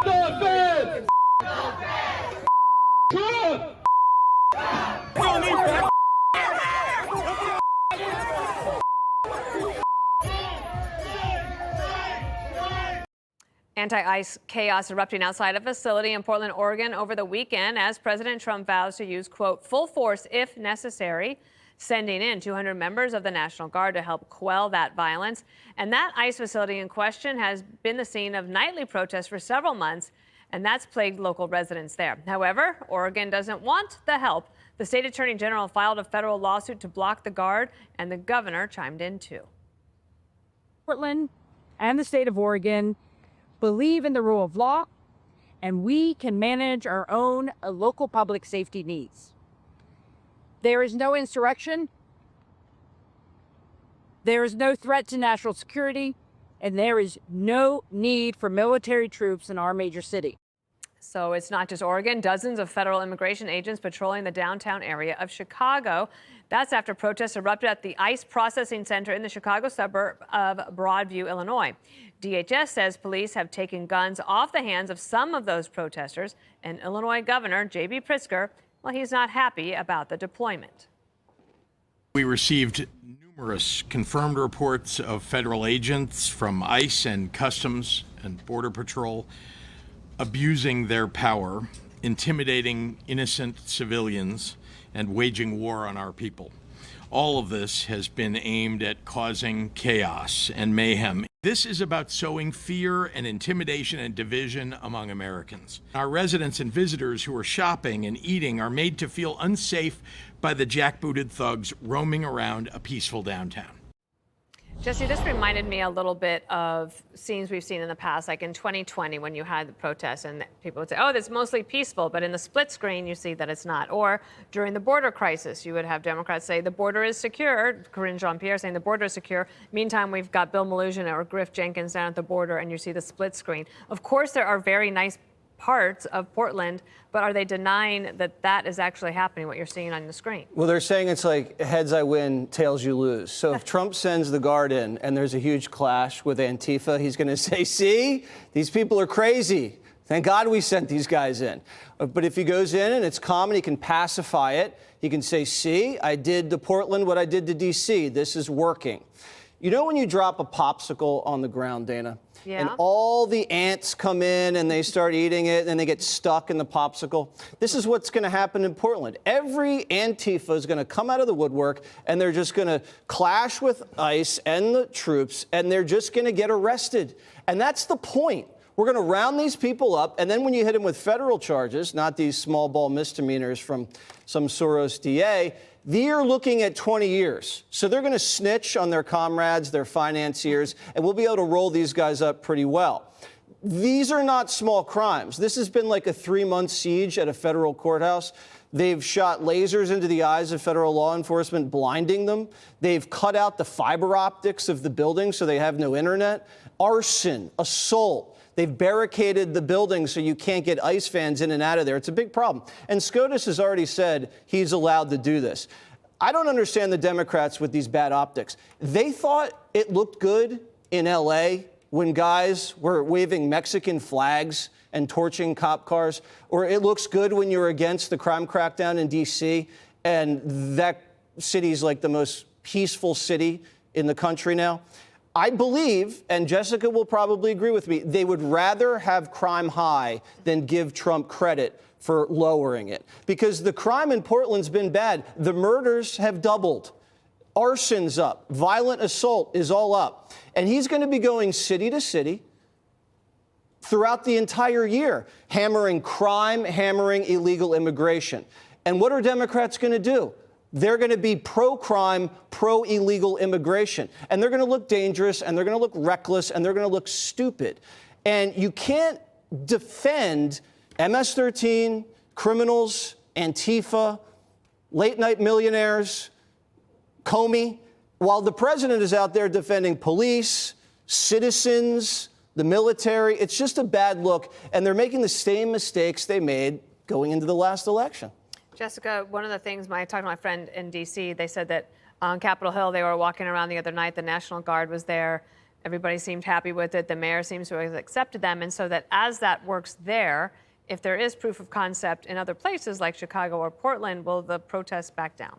No feds! Trump! Anti-ICE chaos erupting outside a facility in Portland, Oregon over the weekend as President Trump vows to use, quote, full force if necessary, sending in 200 members of the National Guard to help quell that violence. And that ICE facility in question has been the scene of nightly protests for several months, and that's plagued local residents there. However, Oregon doesn't want the help. The state attorney general filed a federal lawsuit to block the Guard, and the governor chimed in too. Portland and the state of Oregon believe in the rule of law, and we can manage our own local public safety needs. There is no insurrection, there is no threat to national security, and there is no need for military troops in our major city. So it's not just Oregon. Dozens of federal immigration agents patrolling the downtown area of Chicago. That's after protests erupted at the ICE processing center in the Chicago suburb of Broadview, Illinois. DHS says police have taken guns off the hands of some of those protesters. And Illinois Governor J.B. Pritzker, well, he's not happy about the deployment. We received numerous confirmed reports of federal agents from ICE and Customs and Border Patrol abusing their power, intimidating innocent civilians, and waging war on our people. All of this has been aimed at causing chaos and mayhem. This is about sowing fear and intimidation and division among Americans. Our residents and visitors who are shopping and eating are made to feel unsafe by the jackbooted thugs roaming around a peaceful downtown. Jesse, this reminded me a little bit of scenes we've seen in the past, like in 2020 when you had the protests and people would say, oh, that's mostly peaceful, but in the split screen you see that it's not. Or during the border crisis, you would have Democrats say the border is secure, Corinne Jean-Pierre saying the border is secure. Meantime, we've got Bill Maloogian or Griff Jenkins down at the border and you see the split screen. Of course, there are very nice parts of Portland, but are they denying that that is actually happening, what you're seeing on the screen? Well, they're saying it's like heads I win, tails you lose. So if Trump sends the Guard in and there's a huge clash with Antifa, he's going to say, see, these people are crazy. Thank God we sent these guys in. But if he goes in and it's calm and he can pacify it, he can say, see, I did to Portland what I did to D.C. This is working. You know when you drop a popsicle on the ground, Dana? Yeah. And all the ants come in and they start eating it and they get stuck in the popsicle. This is what's going to happen in Portland. Every Antifa is going to come out of the woodwork and they're just going to clash with ICE and the troops and they're just going to get arrested. And that's the point. We're going to round these people up, and then when you hit them with federal charges, not these small ball misdemeanors from some Soros DA, they're looking at 20 years. So they're going to snitch on their comrades, their financiers, and we'll be able to roll these guys up pretty well. These are not small crimes. This has been like a 3-month siege at a federal courthouse. They've shot lasers into the eyes of federal law enforcement, blinding them. They've cut out the fiber optics of the building so they have no internet. Arson, assault. They've barricaded the building so you can't get ICE fans in and out of there. It's a big problem. And SCOTUS has already said he's allowed to do this. I don't understand the Democrats with these bad optics. They thought it looked good in L.A. when guys were waving Mexican flags and torching cop cars, or it looks good when you're against the crime crackdown in D.C. and that city's like the most peaceful city in the country now. I believe, and Jessica will probably agree with me, they would rather have crime high than give Trump credit for lowering it. Because the crime in Portland's been bad. The murders have doubled. Arson's up. Violent assault is all up. And he's going to be going city to city throughout the entire year, hammering crime, hammering illegal immigration. And what are Democrats going to do? They're going to be pro-crime, pro-illegal immigration. And they're going to look dangerous, and they're going to look reckless, and they're going to look stupid. And you can't defend MS-13, criminals, Antifa, late-night millionaires, Comey, while the president is out there defending police, citizens, the military. It's just a bad look, and they're making the same mistakes they made going into the last election. Jessica, one of the things I talked to my friend in D.C., they said that on Capitol Hill, they were walking around the other night, the National Guard was there, Everybody seemed happy with it. The mayor seems to have accepted them. And so that as that works there, if there is proof of concept in other places like Chicago or Portland, will the protests back down?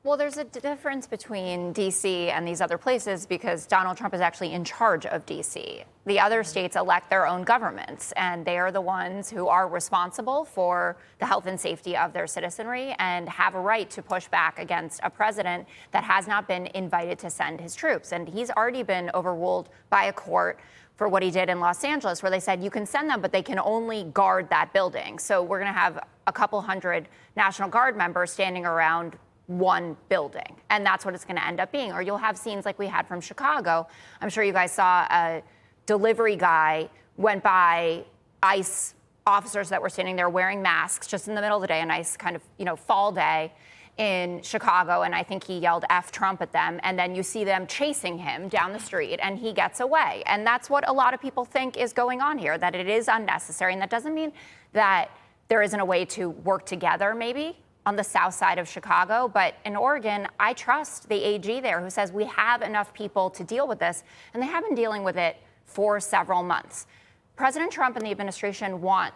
Well, there's a difference between D.C. and these other places because Donald Trump is actually in charge of D.C. The other states elect their own governments, and they are the ones who are responsible for the health and safety of their citizenry and have a right to push back against a president that has not been invited to send his troops. And he's already been overruled by a court for what he did in Los Angeles, where they said you can send them, but they can only guard that building. So we're going to have a couple hundred National Guard members standing around one building. And that's what it's going to end up being. Or you'll have scenes like we had from Chicago. I'm sure you guys saw a delivery guy went by ICE officers that were standing there wearing masks just in the middle of the day, a nice kind of, fall day in Chicago. And I think he yelled F Trump at them. And then you see them chasing him down the street and he gets away. And that's what a lot of people think is going on here, that it is unnecessary. And that doesn't mean that there isn't a way to work together, maybe, on the south side of Chicago. But in Oregon, I trust the AG there who says we have enough people to deal with this, and they have been dealing with it for several months. President Trump and the administration want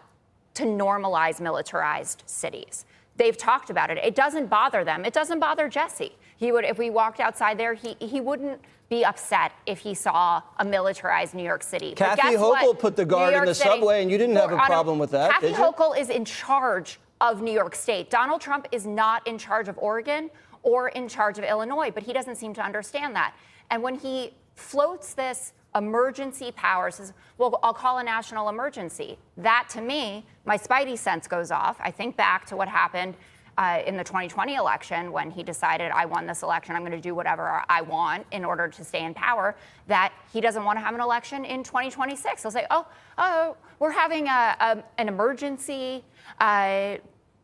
to normalize militarized cities. They've talked about it. It doesn't bother them. It doesn't bother Jesse. He would, if we walked outside there, he wouldn't be upset if he saw a militarized New York City. Kathy Hochul put the guard in the subway, and you didn't have a problem with that, Kathy did you? Hochul is in charge of New York State. Donald Trump is not in charge of Oregon or in charge of Illinois, but he doesn't seem to understand that. And when he floats this emergency power, says, well, I'll call a national emergency. That, to me, my spidey sense goes off. I think back to what happened in the 2020 election when he decided, I won this election, I'm going to do whatever I want in order to stay in power, that he doesn't want to have an election in 2026. He'll say, oh, we're having an emergency,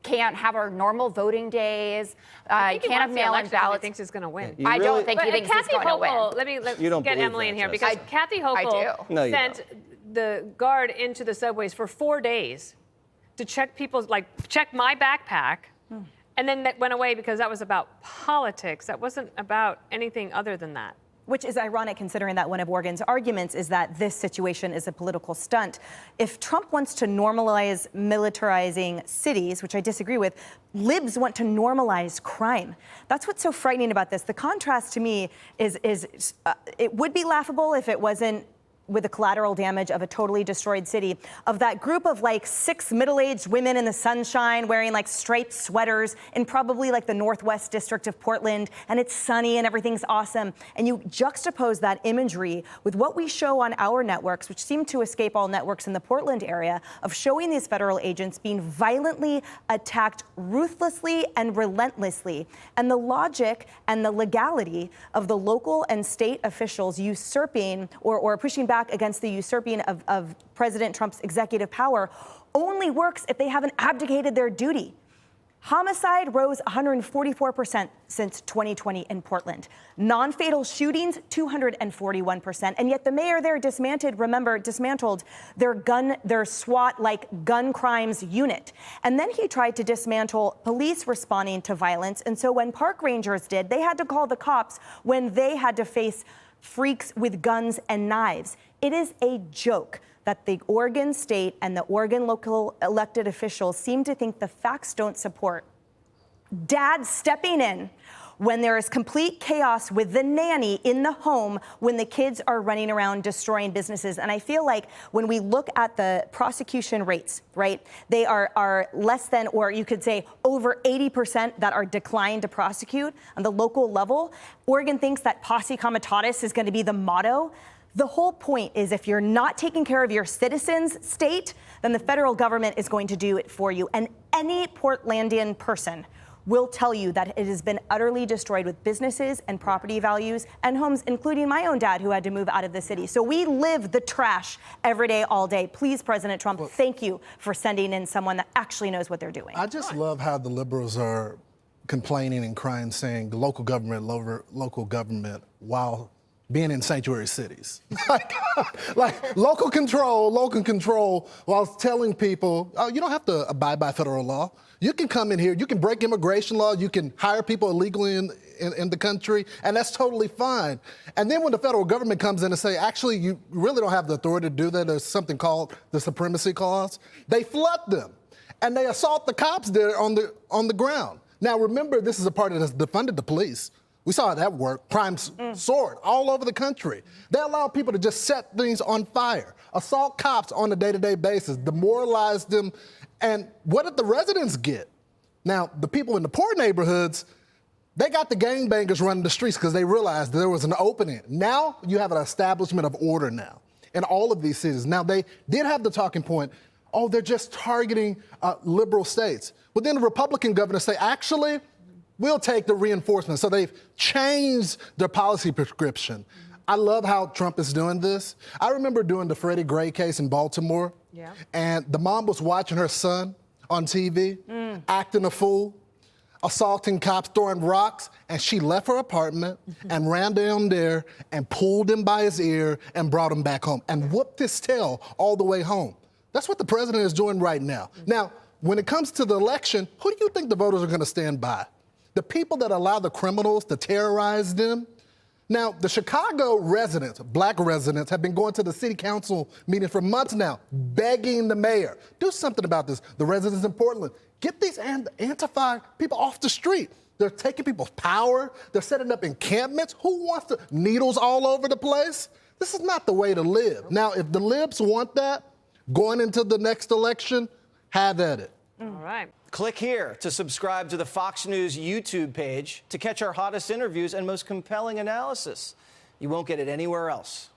can't have our normal voting days, can't have mail-in ballots. He thinks he's going to win. I don't think he thinks he's going to win. Let me get Emily in here, because Kathy Hochul sent the guard into the subways for 4 days to check check my backpack. And then that went away because that was about politics. That wasn't about anything other than that. Which is ironic, considering that one of Oregon's arguments is that this situation is a political stunt. If Trump wants to normalize militarizing cities, which I disagree with, libs want to normalize crime. That's what's so frightening about this. The contrast to me is it would be laughable if it wasn't with the collateral damage of a totally destroyed city, of that group of 6 middle-aged women in the sunshine wearing striped sweaters in probably the Northwest District of Portland, and it's sunny and everything's awesome. And you juxtapose that imagery with what we show on our networks, which seem to escape all networks in the Portland area, of showing these federal agents being violently attacked ruthlessly and relentlessly. And the logic and the legality of the local and state officials usurping or pushing back against the usurping of President Trump's executive power only works if they haven't abdicated their duty. Homicide rose 144% since 2020 in Portland. Non-fatal shootings, 241%. And yet the mayor there dismantled their SWAT gun crimes unit. And then he tried to dismantle police responding to violence. And so when park rangers did, they had to call the cops when they had to face freaks with guns and knives. It is a joke that the Oregon state and the Oregon local elected officials seem to think the facts don't support dad stepping in when there is complete chaos with the nanny in the home when the kids are running around destroying businesses. And I feel like when we look at the prosecution rates, right, they are less than, or you could say over 80% that are declined to prosecute on the local level. Oregon thinks that posse comitatus is going to be the motto. The whole point is if you're not taking care of your citizens, state, then the federal government is going to do it for you. And any Portlandian person will tell you that it has been utterly destroyed with businesses and property values and homes, including my own dad who had to move out of the city. So we live the trash every day, all day. Please, President Trump, thank you for sending in someone that actually knows what they're doing. I just love how the liberals are complaining and crying, saying local government, while being in sanctuary cities. like local control while telling people, oh, you don't have to abide by federal law. You can come in here, you can break immigration law, you can hire people illegally in the country, and that's totally fine. And then when the federal government comes in and say, actually, you really don't have the authority to do that, there's something called the supremacy clause, they flood them. And they assault the cops there on the ground. Now, remember, this is a party that's defunded the police. We saw how that worked. Crime soared all over the country. They allow people to just set things on fire, assault cops on a day-to-day basis, demoralize them. And what did the residents get? Now, the people in the poor neighborhoods, they got the gangbangers running the streets because they realized there was an opening. Now you have an establishment of order now in all of these cities. Now, they did have the talking point, oh, they're just targeting liberal states. But then the Republican governors say, actually, we'll take the reinforcement. So they've changed their policy prescription. I love how Trump is doing this. I remember doing the Freddie Gray case in Baltimore. Yeah. And the mom was watching her son on TV, acting a fool, assaulting cops, throwing rocks, and she left her apartment and ran down there and pulled him by his ear and brought him back home and whooped his tail all the way home. That's what the president is doing right now. Now, when it comes to the election, who do you think the voters are going to stand by? The people that allow the criminals to terrorize them? Now, the Chicago residents, black residents, have been going to the city council meeting for months now, begging the mayor, do something about this. The residents in Portland, get these Antifa people off the street. They're taking people's power. They're setting up encampments. Who wants to needles all over the place? This is not the way to live. Now, if the libs want that, going into the next election, have at it. All right. Click here to subscribe to the Fox News YouTube page to catch our hottest interviews and most compelling analysis. You won't get it anywhere else.